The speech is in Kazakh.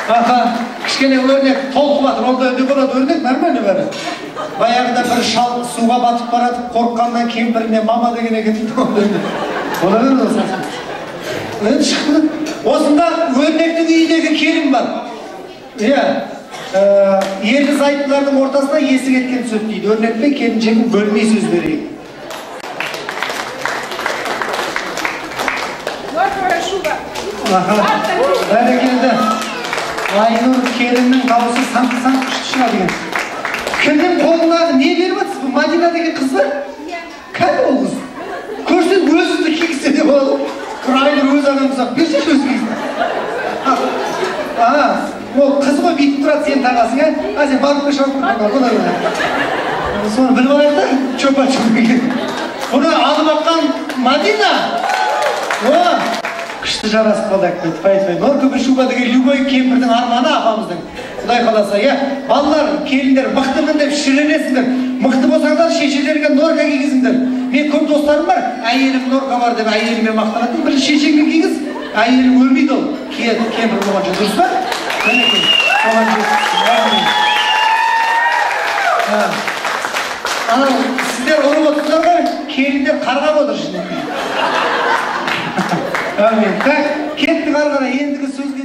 Аха, кішкене өрнек толқып жатыр, ол да болады өрнек, нормально бәрі. Баяғыда бір шал суға батып баратып, қорыққаннан кемпіріне мама деген екен дейді. Ола берді осы. Енді шықты. Осында өрнектің үйіндегі келін бар. Ерлі зайыптылардың ортасына есі кеткен сөз дейді. Өрнекпен келіншегін бөлмей сөз берейік. Бәрекелді. Айнұр келіннің дауысы санқы-санқы күшті шыға деген. Кімнің қолындағы не беріп атсыз? Бұл Мадина деген қыз ба? Кәді ол қыз? Көрсен өзіңді кигізсе де болады. Айнұр өз адам ұсақ, бершен өз кигізді. Ол қыз ғой бейтіп тұрады сен тағасың, сен барып шауып соны біліп алайық та, чөп-чөп деген. Бұны алып атқан Мадина. Күшті жарасып қалды әкпет, пай-пай. Норка Бішуба деген любой кемпірдің арманы апамыздың. Құдай қаласа, балалар, келіндер, мықтымын деп шіренесіңдер. Мықты болсаңдар, шешелерге норка кигізіңдер. Мен көп достарым бар, әйелім норка бар деп әйеліме мақтанатын. Бір шешеңге кигіз, әйелім өлмейді ол. Кемпір болғанша, дұрыс па? Сіздер ұрып отырсыздар ғой, келіндер қарғап отыр ішінде. Әмин. Кеттік ары қарай ендігі сөзге